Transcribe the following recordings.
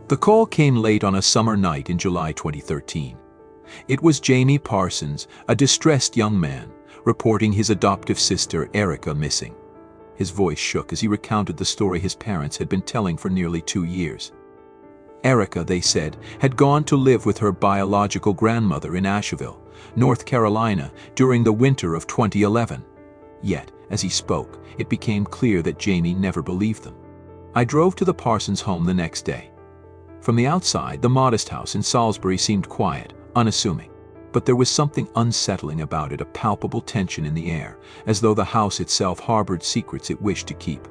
The call came late on a summer night in July 2013. It was Jaimie Parsons, a distressed young man, reporting his adoptive sister Erica missing. His voice shook as he recounted the story his parents had been telling for nearly 2 years. Erica, they said, had gone to live with her biological grandmother in Asheville, North Carolina, during the winter of 2011. Yet, as he spoke, it became clear that Jaimie never believed them. I drove to the Parsons home the next day. From the outside, the modest house in Salisbury seemed quiet, unassuming. But there was something unsettling about it, a palpable tension in the air, as though the house itself harbored secrets it wished to keep.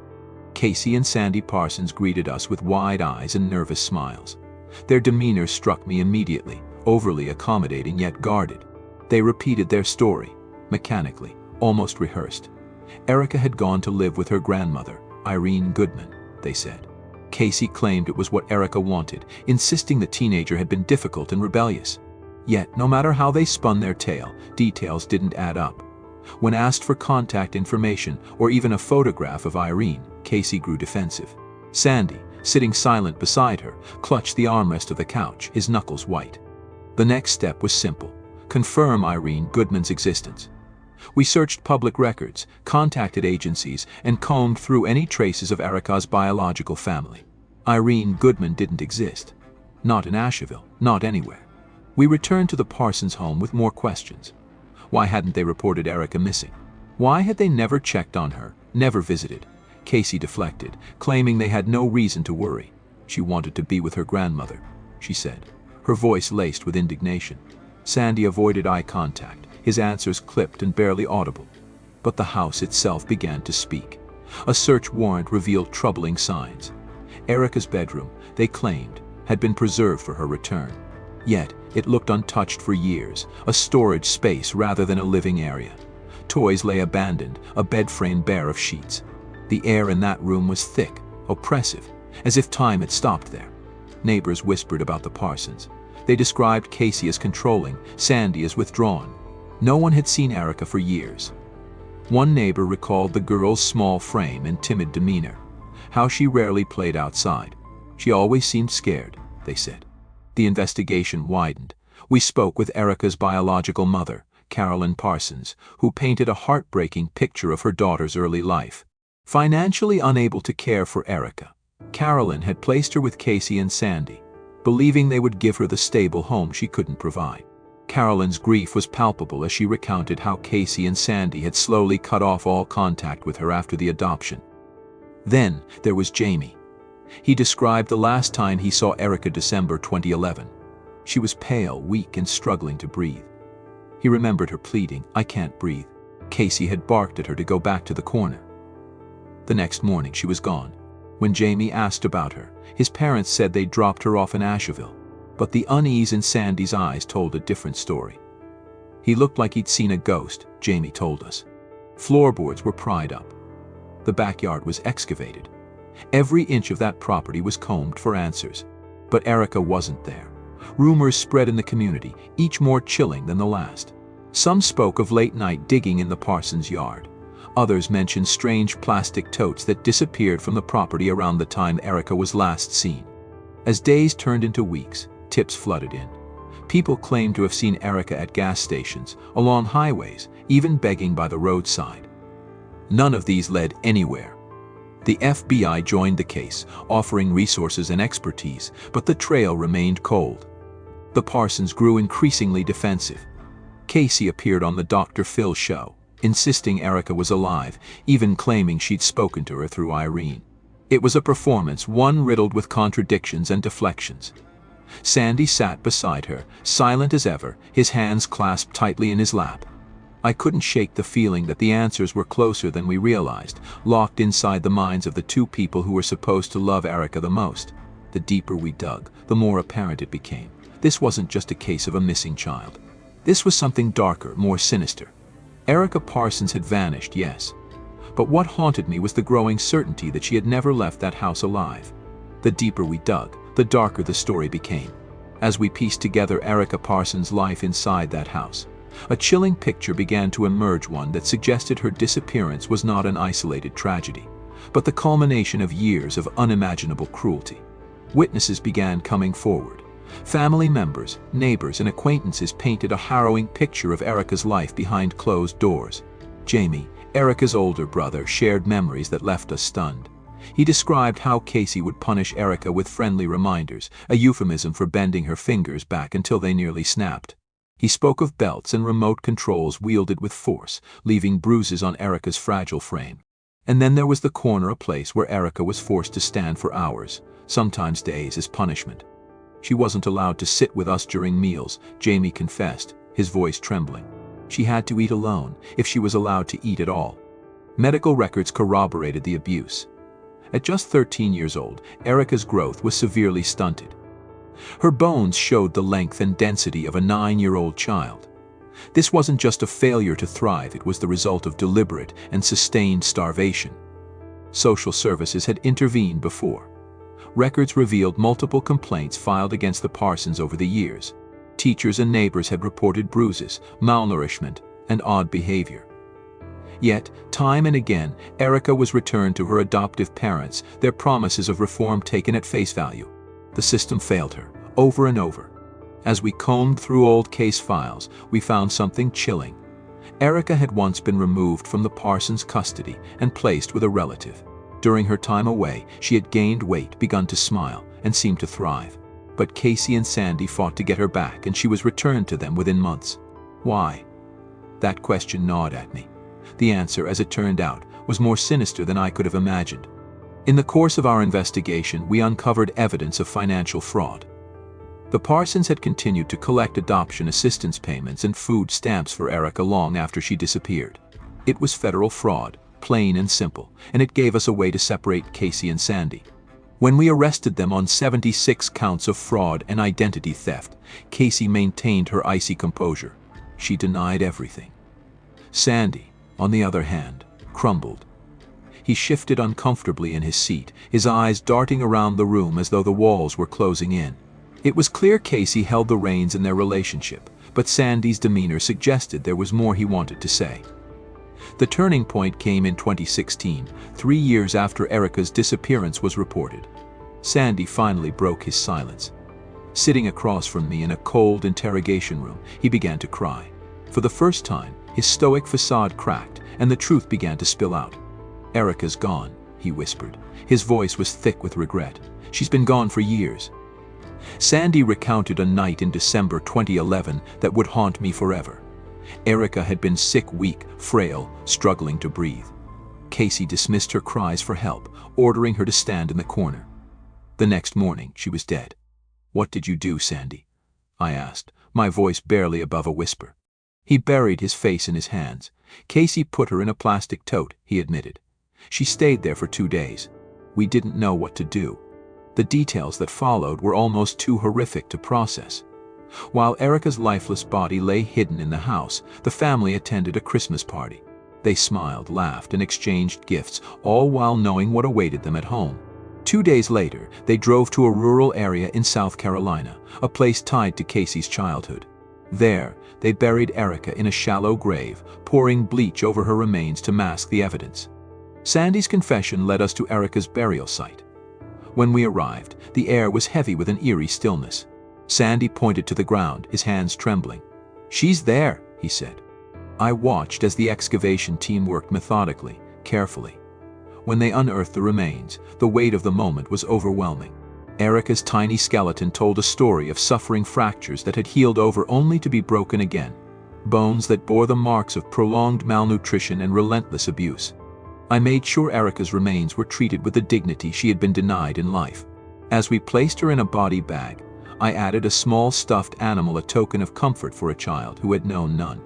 Casey and Sandy Parsons greeted us with wide eyes and nervous smiles. Their demeanor struck me immediately, overly accommodating yet guarded. They repeated their story, mechanically, almost rehearsed. Erica had gone to live with her grandmother, Irene Goodman, they said. Casey claimed it was what Erica wanted, insisting the teenager had been difficult and rebellious. Yet, no matter how they spun their tale, details didn't add up. When asked for contact information or even a photograph of Irene, Casey grew defensive. Sandy, sitting silent beside her, clutched the armrest of the couch, his knuckles white. The next step was simple: confirm Irene Goodman's existence. We searched public records, contacted agencies, and combed through any traces of Erica's biological family. Irene Goodman didn't exist. Not in Asheville, not anywhere. We returned to the Parsons home with more questions. Why hadn't they reported Erica missing? Why had they never checked on her, never visited? Casey deflected, claiming they had no reason to worry. She wanted to be with her grandmother, she said, her voice laced with indignation. Sandy avoided eye contact, his answers clipped and barely audible. But the house itself began to speak. A search warrant revealed troubling signs. Erica's bedroom, they claimed, had been preserved for her return. Yet, it looked untouched for years, a storage space rather than a living area. Toys lay abandoned, a bed frame bare of sheets. The air in that room was thick, oppressive, as if time had stopped there. Neighbors whispered about the Parsons. They described Casey as controlling, Sandy as withdrawn. No one had seen Erica for years. One neighbor recalled the girl's small frame and timid demeanor, how she rarely played outside. She always seemed scared, they said. The investigation widened. We spoke with Erica's biological mother, Carolyn Parsons, who painted a heartbreaking picture of her daughter's early life. Financially unable to care for Erica, Carolyn had placed her with Casey and Sandy, believing they would give her the stable home she couldn't provide. Carolyn's grief was palpable as she recounted how Casey and Sandy had slowly cut off all contact with her after the adoption. Then there was Jaimie. He described the last time he saw Erica, December 2011. She was pale, weak, and struggling to breathe. He remembered her pleading, "I can't breathe." Casey had barked at her to go back to the corner. The next morning she was gone. When Jaimie asked about her, his parents said they'd dropped her off in Asheville. But the unease in Sandy's eyes told a different story. He looked like he'd seen a ghost, Jaimie told us. Floorboards were pried up. The backyard was excavated. Every inch of that property was combed for answers. But Erica wasn't there. Rumors spread in the community, each more chilling than the last. Some spoke of late-night digging in the Parsons' yard. Others mentioned strange plastic totes that disappeared from the property around the time Erica was last seen. As days turned into weeks, tips flooded in. People claimed to have seen Erica at gas stations, along highways, even begging by the roadside. None of these led anywhere. The FBI joined the case, offering resources and expertise, but the trail remained cold. The Parsons grew increasingly defensive. Casey appeared on the Dr. Phil show, insisting Erica was alive, even claiming she'd spoken to her through Irene. It was a performance, one riddled with contradictions and deflections. Sandy sat beside her, silent as ever, his hands clasped tightly in his lap. I couldn't shake the feeling that the answers were closer than we realized, locked inside the minds of the two people who were supposed to love Erica the most. The deeper we dug, the more apparent it became. This wasn't just a case of a missing child. This was something darker, more sinister. Erica Parsons had vanished, yes. But what haunted me was the growing certainty that she had never left that house alive. The deeper we dug, the darker the story became. As we pieced together Erica Parsons' life inside that house, a chilling picture began to emerge, one that suggested her disappearance was not an isolated tragedy, but the culmination of years of unimaginable cruelty. Witnesses began coming forward. Family members, neighbors, and acquaintances painted a harrowing picture of Erica's life behind closed doors. Jaimie, Erica's older brother, shared memories that left us stunned. He described how Casey would punish Erica with friendly reminders, a euphemism for bending her fingers back until they nearly snapped. He spoke of belts and remote controls wielded with force, leaving bruises on Erica's fragile frame. And then there was the corner, a place where Erica was forced to stand for hours, sometimes days, as punishment. She wasn't allowed to sit with us during meals, Jaimie confessed, his voice trembling. She had to eat alone, if she was allowed to eat at all. Medical records corroborated the abuse. At just 13 years old, Erica's growth was severely stunted. Her bones showed the length and density of a 9-year-old child. This wasn't just a failure to thrive, it was the result of deliberate and sustained starvation. Social services had intervened before. Records revealed multiple complaints filed against the Parsons over the years. Teachers and neighbors had reported bruises, malnourishment, and odd behavior. Yet, time and again, Erica was returned to her adoptive parents, their promises of reform taken at face value. The system failed her, over and over. As we combed through old case files, we found something chilling. Erica had once been removed from the Parsons' custody and placed with a relative. During her time away, she had gained weight, begun to smile, and seemed to thrive. But Casey and Sandy fought to get her back, and she was returned to them within months. Why? That question gnawed at me. The answer, as it turned out, was more sinister than I could have imagined. In the course of our investigation, we uncovered evidence of financial fraud. The Parsons had continued to collect adoption assistance payments and food stamps for Erica long after she disappeared. It was federal fraud, plain and simple, and it gave us a way to separate Casey and Sandy. When we arrested them on 76 counts of fraud and identity theft, Casey maintained her icy composure. She denied everything. Sandy, on the other hand, crumbled. He shifted uncomfortably in his seat, his eyes darting around the room as though the walls were closing in. It was clear Casey held the reins in their relationship, but Sandy's demeanor suggested there was more he wanted to say. The turning point came in 2016, 3 years after Erica's disappearance was reported. Sandy finally broke his silence. Sitting across from me in a cold interrogation room, he began to cry. For the first time, his stoic facade cracked, and the truth began to spill out. "Erica's gone," he whispered. His voice was thick with regret. "She's been gone for years." Sandy recounted a night in December 2011 that would haunt me forever. Erica had been sick, weak, frail, struggling to breathe. Casey dismissed her cries for help, ordering her to stand in the corner. The next morning, she was dead. "What did you do, Sandy?" I asked, my voice barely above a whisper. He buried his face in his hands. "Casey put her in a plastic tote," he admitted. "She stayed there for 2 days. We didn't know what to do." The details that followed were almost too horrific to process. While Erica's lifeless body lay hidden in the house, the family attended a Christmas party. They smiled, laughed, and exchanged gifts, all while knowing what awaited them at home. 2 days later, they drove to a rural area in South Carolina, a place tied to Casey's childhood. There, they buried Erica in a shallow grave, pouring bleach over her remains to mask the evidence. Sandy's confession led us to Erica's burial site. When we arrived, the air was heavy with an eerie stillness. Sandy pointed to the ground, his hands trembling. "She's there," he said. I watched as the excavation team worked methodically, carefully. When they unearthed the remains, the weight of the moment was overwhelming. Erica's tiny skeleton told a story of suffering, fractures that had healed over only to be broken again, bones that bore the marks of prolonged malnutrition and relentless abuse. I made sure Erica's remains were treated with the dignity she had been denied in life. As we placed her in a body bag, I added a small stuffed animal, a token of comfort for a child who had known none.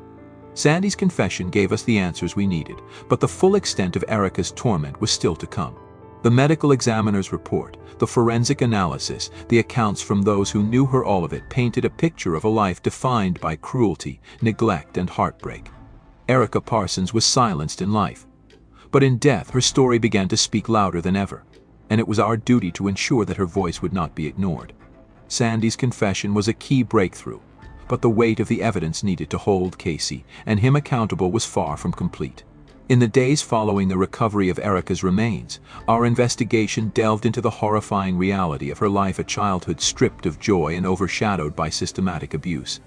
Sandy's confession gave us the answers we needed, but the full extent of Erica's torment was still to come. The medical examiner's report, the forensic analysis, the accounts from those who knew her, all of it painted a picture of a life defined by cruelty, neglect, and heartbreak. Erica Parsons was silenced in life. But in death, her story began to speak louder than ever, and it was our duty to ensure that her voice would not be ignored. Sandy's confession was a key breakthrough, but the weight of the evidence needed to hold Casey and him accountable was far from complete. In the days following the recovery of Erica's remains, our investigation delved into the horrifying reality of her life, a childhood stripped of joy and overshadowed by systematic abuse.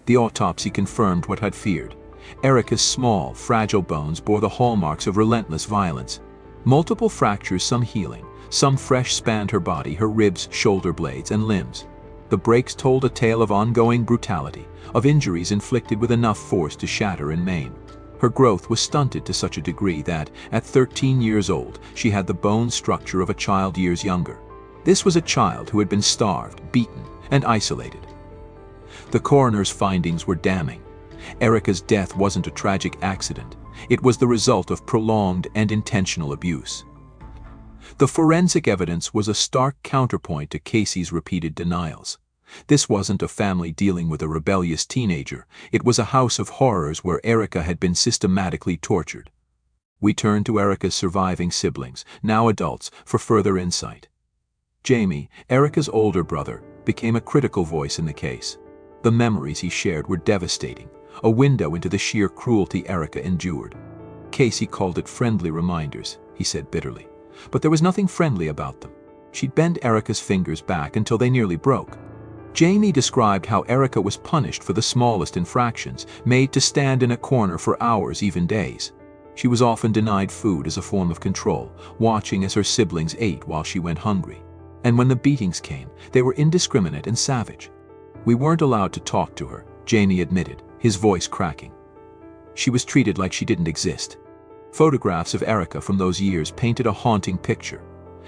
The autopsy confirmed what I'd feared. Erica's small, fragile bones bore the hallmarks of relentless violence. Multiple fractures, some healing, some fresh, spanned her body, her ribs, shoulder blades, and limbs. The breaks told a tale of ongoing brutality, of injuries inflicted with enough force to shatter and maim. Her growth was stunted to such a degree that, at 13 years old, she had the bone structure of a child years younger. This was a child who had been starved, beaten, and isolated. The coroner's findings were damning. Erica's death wasn't a tragic accident. It was the result of prolonged and intentional abuse. The forensic evidence was a stark counterpoint to Casey's repeated denials. This wasn't a family dealing with a rebellious teenager. It was a house of horrors where Erica had been systematically tortured. We turned to Erica's surviving siblings, now adults, for further insight. Jaimie, Erica's older brother, became a critical voice in the case. The memories he shared were devastating, a window into the sheer cruelty Erica endured. Casey called it friendly reminders, he said bitterly. But there was nothing friendly about them. She'd bend Erica's fingers back until they nearly broke. Jaimie described how Erica was punished for the smallest infractions, made to stand in a corner for hours, even days. She was often denied food as a form of control, watching as her siblings ate while she went hungry. And when the beatings came, they were indiscriminate and savage. We weren't allowed to talk to her, Jaimie admitted, his voice cracking. She was treated like she didn't exist. Photographs of Erica from those years painted a haunting picture.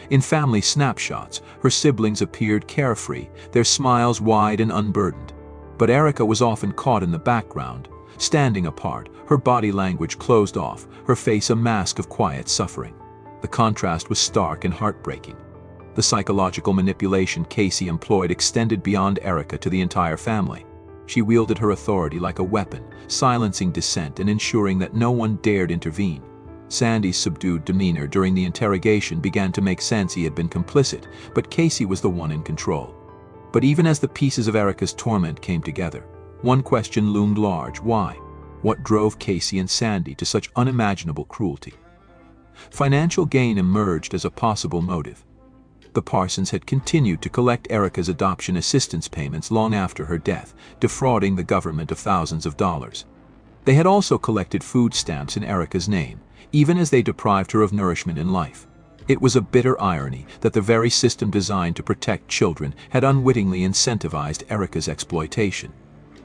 In family snapshots, her siblings appeared carefree, their smiles wide and unburdened. But Erica was often caught in the background, standing apart, her body language closed off, her face a mask of quiet suffering. The contrast was stark and heartbreaking. The psychological manipulation Casey employed extended beyond Erica to the entire family. She wielded her authority like a weapon, silencing dissent and ensuring that no one dared intervene. Sandy's subdued demeanor during the interrogation began to make sense. He had been complicit, but Casey was the one in control. But even as the pieces of Erica's torment came together, one question loomed large: why? What drove Casey and Sandy to such unimaginable cruelty? Financial gain emerged as a possible motive. The Parsons had continued to collect Erica's adoption assistance payments long after her death, defrauding the government of thousands of dollars. They had also collected food stamps in Erica's name, even as they deprived her of nourishment in life. It was a bitter irony that the very system designed to protect children had unwittingly incentivized Erica's exploitation.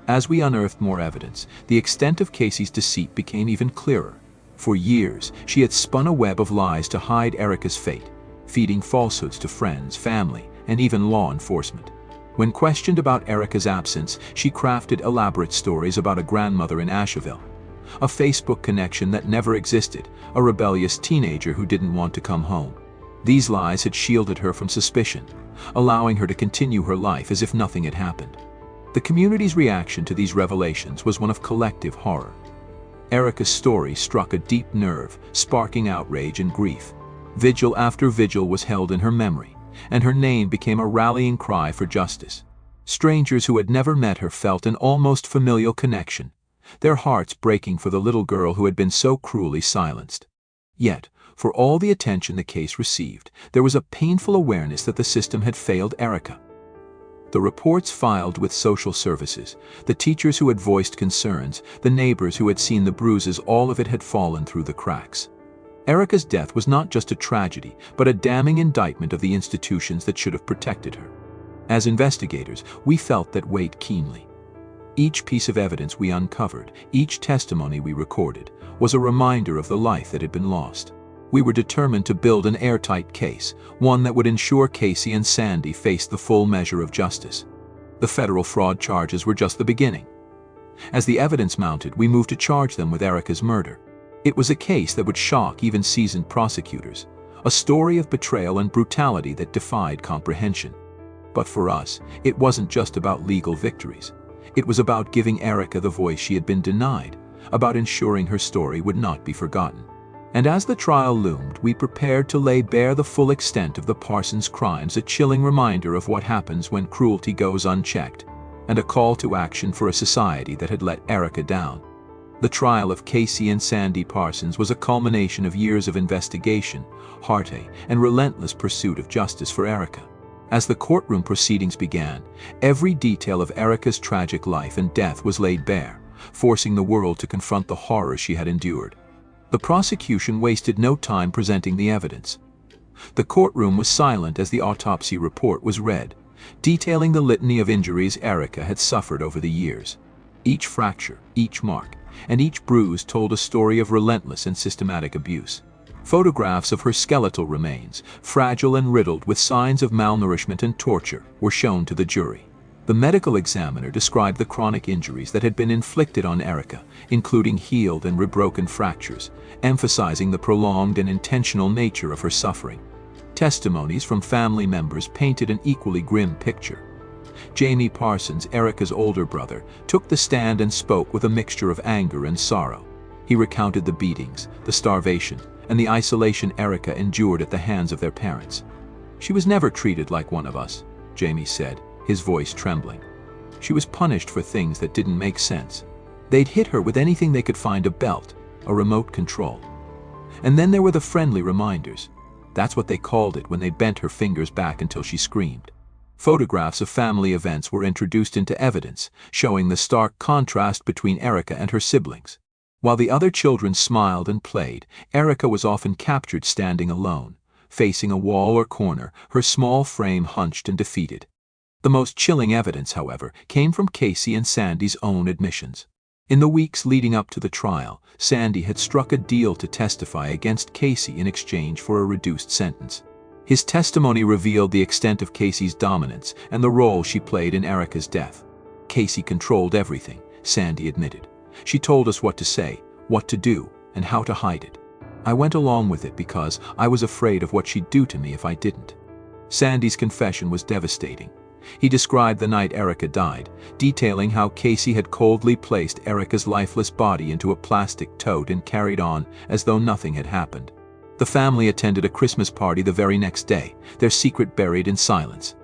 As we unearthed more evidence, the extent of Casey's deceit became even clearer. For years, she had spun a web of lies to hide Erica's fate, feeding falsehoods to friends, family, and even law enforcement. When questioned about Erica's absence, she crafted elaborate stories about a grandmother in Asheville, a Facebook connection that never existed, a rebellious teenager who didn't want to come home. These lies had shielded her from suspicion, allowing her to continue her life as if nothing had happened. The community's reaction to these revelations was one of collective horror. Erica's story struck a deep nerve, sparking outrage and grief. Vigil after vigil was held in her memory, and her name became a rallying cry for justice. Strangers who had never met her felt an almost familial connection, their hearts breaking for the little girl who had been so cruelly silenced. Yet, for all the attention the case received, there was a painful awareness that the system had failed Erica. The reports filed with social services, the teachers who had voiced concerns, the neighbors who had seen the bruises, all of it had fallen through the cracks. Erica's death was not just a tragedy, but a damning indictment of the institutions that should have protected her. As investigators, we felt that weight keenly. Each piece of evidence we uncovered, each testimony we recorded, was a reminder of the life that had been lost. We were determined to build an airtight case, one that would ensure Casey and Sandy faced the full measure of justice. The federal fraud charges were just the beginning. As the evidence mounted, we moved to charge them with Erica's murder. It was a case that would shock even seasoned prosecutors, a story of betrayal and brutality that defied comprehension. But for us, it wasn't just about legal victories. It was about giving Erica the voice she had been denied, about ensuring her story would not be forgotten. And as the trial loomed, we prepared to lay bare the full extent of the Parsons crimes, a chilling reminder of what happens when cruelty goes unchecked, and a call to action for a society that had let Erica down. The trial of Casey and Sandy Parsons was a culmination of years of investigation, heartache, and relentless pursuit of justice for Erica. As the courtroom proceedings began, every detail of Erica's tragic life and death was laid bare, forcing the world to confront the horrors she had endured. The prosecution wasted no time presenting the evidence. The courtroom was silent as the autopsy report was read, detailing the litany of injuries Erica had suffered over the years. Each fracture, each mark, and each bruise told a story of relentless and systematic abuse. Photographs of her skeletal remains, fragile and riddled with signs of malnourishment and torture, were shown to the jury. The medical examiner described the chronic injuries that had been inflicted on Erica, including healed and rebroken fractures, emphasizing the prolonged and intentional nature of her suffering. Testimonies from family members painted an equally grim picture. Jaimie Parsons, Erica's older brother, took the stand and spoke with a mixture of anger and sorrow. He recounted the beatings, the starvation, and the isolation Erica endured at the hands of their parents. "She was never treated like one of us," Jaimie said, his voice trembling. "She was punished for things that didn't make sense. They'd hit her with anything they could find: a belt, a remote control. And then there were the friendly reminders. That's what they called it when they bent her fingers back until she screamed." Photographs of family events were introduced into evidence, showing the stark contrast between Erica and her siblings. While the other children smiled and played, Erica was often captured standing alone, facing a wall or corner, her small frame hunched and defeated. The most chilling evidence, however, came from Casey and Sandy's own admissions. In the weeks leading up to the trial, Sandy had struck a deal to testify against Casey in exchange for a reduced sentence. His testimony revealed the extent of Casey's dominance and the role she played in Erica's death. "Casey controlled everything," Sandy admitted. "She told us what to say, what to do, and how to hide it. I went along with it because I was afraid of what she'd do to me if I didn't." Sandy's confession was devastating. He described the night Erica died, detailing how Casey had coldly placed Erica's lifeless body into a plastic tote and carried on as though nothing had happened. The family attended a Christmas party the very next day, their secret buried in silence.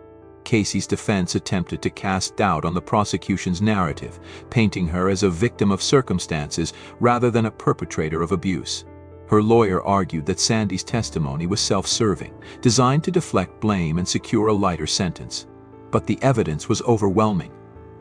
Casey's defense attempted to cast doubt on the prosecution's narrative, painting her as a victim of circumstances rather than a perpetrator of abuse. Her lawyer argued that Sandy's testimony was self-serving, designed to deflect blame and secure a lighter sentence. But the evidence was overwhelming.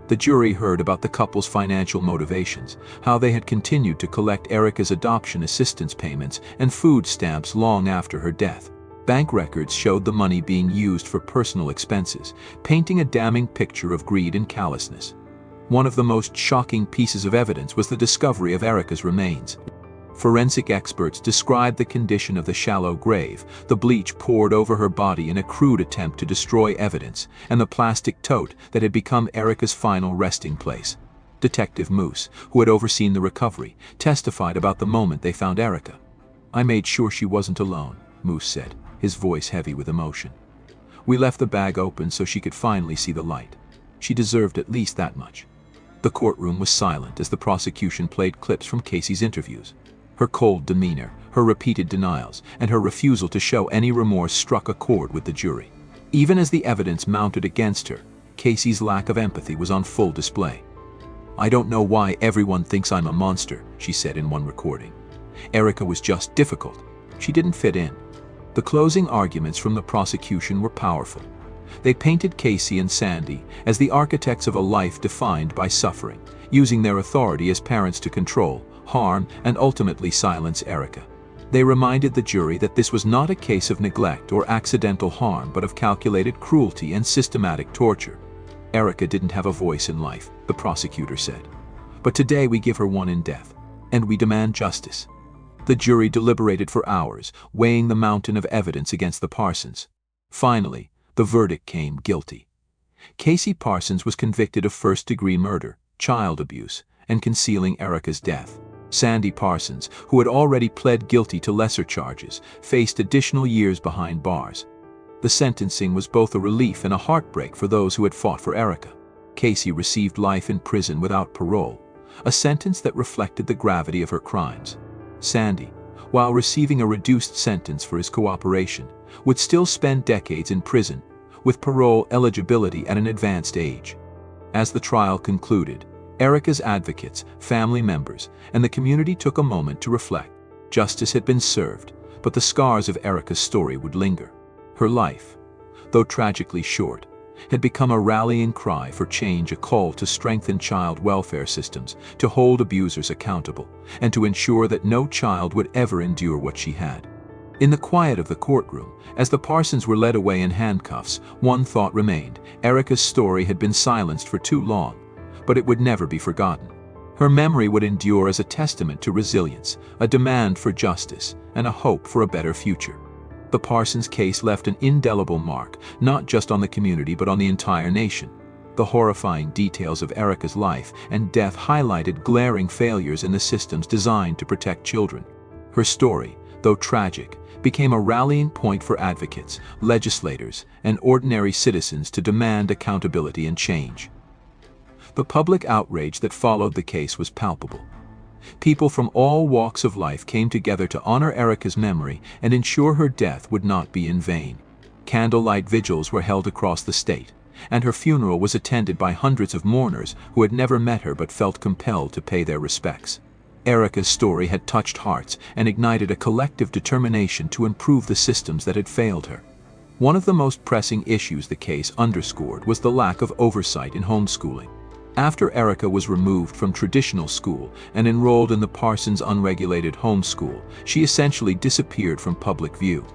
The jury heard about the couple's financial motivations, how they had continued to collect Erica's adoption assistance payments and food stamps long after her death. Bank records showed the money being used for personal expenses, painting a damning picture of greed and callousness. One of the most shocking pieces of evidence was the discovery of Erica's remains. Forensic experts described the condition of the shallow grave, the bleach poured over her body in a crude attempt to destroy evidence, and the plastic tote that had become Erica's final resting place. Detective Moose, who had overseen the recovery, testified about the moment they found Erica. "I made sure she wasn't alone," Moose said, his voice heavy with emotion. "We left the bag open so she could finally see the light. She deserved at least that much." The courtroom was silent as the prosecution played clips from Casey's interviews. Her cold demeanor, her repeated denials, and her refusal to show any remorse struck a chord with the jury. Even as the evidence mounted against her, Casey's lack of empathy was on full display. "I don't know why everyone thinks I'm a monster," she said in one recording. "Erica was just difficult. She didn't fit in." The closing arguments from the prosecution were powerful. They painted Casey and Sandy as the architects of a life defined by suffering, using their authority as parents to control, harm, and ultimately silence Erica. They reminded the jury that this was not a case of neglect or accidental harm, but of calculated cruelty and systematic torture. "Erica didn't have a voice in life," the prosecutor said. "But today we give her one in death, and we demand justice." The jury deliberated for hours, weighing the mountain of evidence against the Parsons. Finally, the verdict came: guilty. Casey Parsons was convicted of first-degree murder, child abuse, and concealing Erica's death. Sandy Parsons, who had already pled guilty to lesser charges, faced additional years behind bars. The sentencing was both a relief and a heartbreak for those who had fought for Erica. Casey received life in prison without parole, a sentence that reflected the gravity of her crimes. Sandy, while receiving a reduced sentence for his cooperation, would still spend decades in prison, with parole eligibility at an advanced age. As the trial concluded, Erica's advocates, family members, and the community took a moment to reflect. Justice had been served, but the scars of Erica's story would linger. Her life, though tragically short, had become a rallying cry for change, a call to strengthen child welfare systems, to hold abusers accountable, and to ensure that no child would ever endure what she had. In the quiet of the courtroom, as the Parsons were led away in handcuffs, one thought remained: Erica's story had been silenced for too long, but it would never be forgotten. Her memory would endure as a testament to resilience, a demand for justice, and a hope for a better future. The Parsons case left an indelible mark, not just on the community but on the entire nation. The horrifying details of Erica's life and death highlighted glaring failures in the systems designed to protect children. Her story, though tragic, became a rallying point for advocates, legislators, and ordinary citizens to demand accountability and change. The public outrage that followed the case was palpable. People from all walks of life came together to honor Erica's memory and ensure her death would not be in vain. Candlelight vigils were held across the state, and her funeral was attended by hundreds of mourners who had never met her but felt compelled to pay their respects. Erica's story had touched hearts and ignited a collective determination to improve the systems that had failed her. One of the most pressing issues the case underscored was the lack of oversight in homeschooling. After Erica was removed from traditional school and enrolled in the Parsons unregulated homeschool, she essentially disappeared from public view.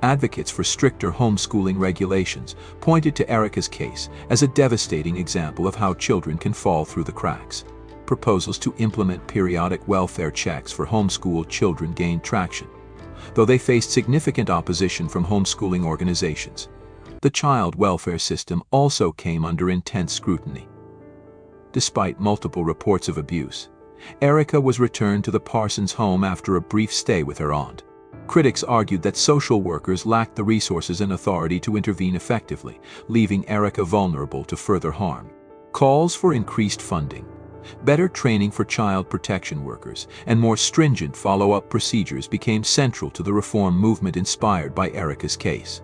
Advocates for stricter homeschooling regulations pointed to Erica's case as a devastating example of how children can fall through the cracks. Proposals to implement periodic welfare checks for homeschooled children gained traction, though they faced significant opposition from homeschooling organizations. The child welfare system also came under intense scrutiny. Despite multiple reports of abuse, Erica was returned to the Parsons home after a brief stay with her aunt. Critics argued that social workers lacked the resources and authority to intervene effectively, leaving Erica vulnerable to further harm. Calls for increased funding, better training for child protection workers, and more stringent follow-up procedures became central to the reform movement inspired by Erica's case.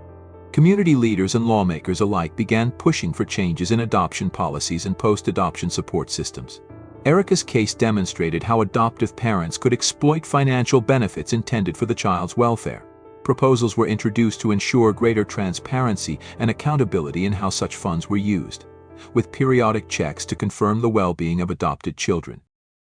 Community leaders and lawmakers alike began pushing for changes in adoption policies and post-adoption support systems. Erica's case demonstrated how adoptive parents could exploit financial benefits intended for the child's welfare. Proposals were introduced to ensure greater transparency and accountability in how such funds were used, with periodic checks to confirm the well-being of adopted children.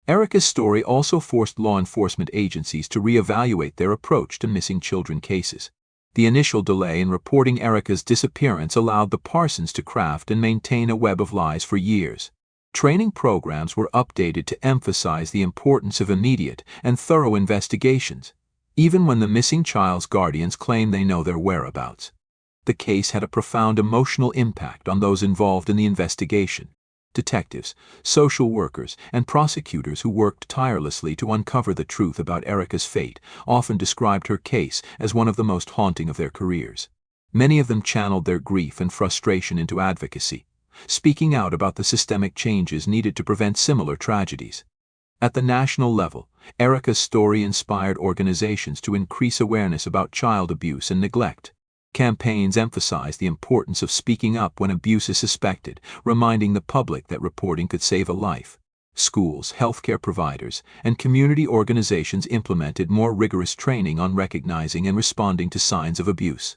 Erica's story also forced law enforcement agencies to reevaluate their approach to missing children cases. The initial delay in reporting Erica's disappearance allowed the Parsons to craft and maintain a web of lies for years. Training programs were updated to emphasize the importance of immediate and thorough investigations, even when the missing child's guardians claim they know their whereabouts. The case had a profound emotional impact on those involved in the investigation. Detectives, social workers, and prosecutors who worked tirelessly to uncover the truth about Erica's fate often described her case as one of the most haunting of their careers. Many of them channeled their grief and frustration into advocacy, speaking out about the systemic changes needed to prevent similar tragedies. At the national level, Erica's story inspired organizations to increase awareness about child abuse and neglect. Campaigns emphasized the importance of speaking up when abuse is suspected, reminding the public that reporting could save a life. Schools, healthcare providers, and community organizations implemented more rigorous training on recognizing and responding to signs of abuse.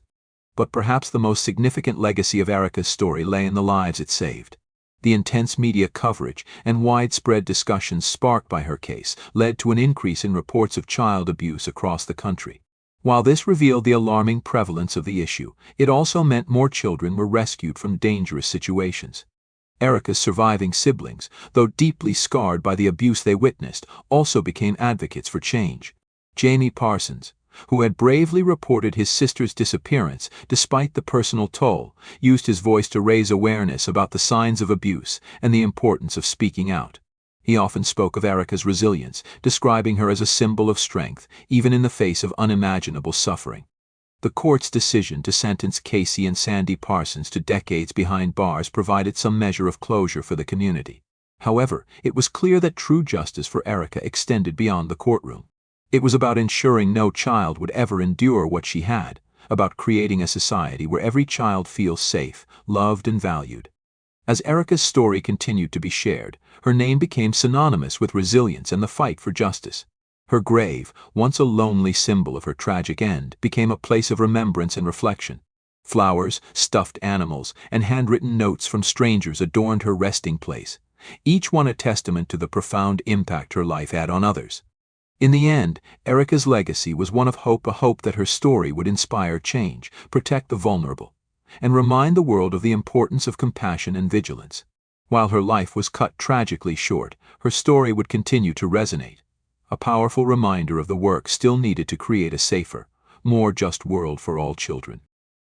But perhaps the most significant legacy of Erica's story lay in the lives it saved. The intense media coverage and widespread discussions sparked by her case led to an increase in reports of child abuse across the country. While this revealed the alarming prevalence of the issue, it also meant more children were rescued from dangerous situations. Erica's surviving siblings, though deeply scarred by the abuse they witnessed, also became advocates for change. Jaimie Parsons, who had bravely reported his sister's disappearance despite the personal toll, used his voice to raise awareness about the signs of abuse and the importance of speaking out. He often spoke of Erica's resilience, describing her as a symbol of strength, even in the face of unimaginable suffering. The court's decision to sentence Casey and Sandy Parsons to decades behind bars provided some measure of closure for the community. However, it was clear that true justice for Erica extended beyond the courtroom. It was about ensuring no child would ever endure what she had, about creating a society where every child feels safe, loved, and valued. As Erica's story continued to be shared, her name became synonymous with resilience and the fight for justice. Her grave, once a lonely symbol of her tragic end, became a place of remembrance and reflection. Flowers, stuffed animals, and handwritten notes from strangers adorned her resting place, each one a testament to the profound impact her life had on others. In the end, Erica's legacy was one of hope, a hope that her story would inspire change, protect the vulnerable, and remind the world of the importance of compassion and vigilance. While her life was cut tragically short, her story would continue to resonate, a powerful reminder of the work still needed to create a safer, more just world for all children.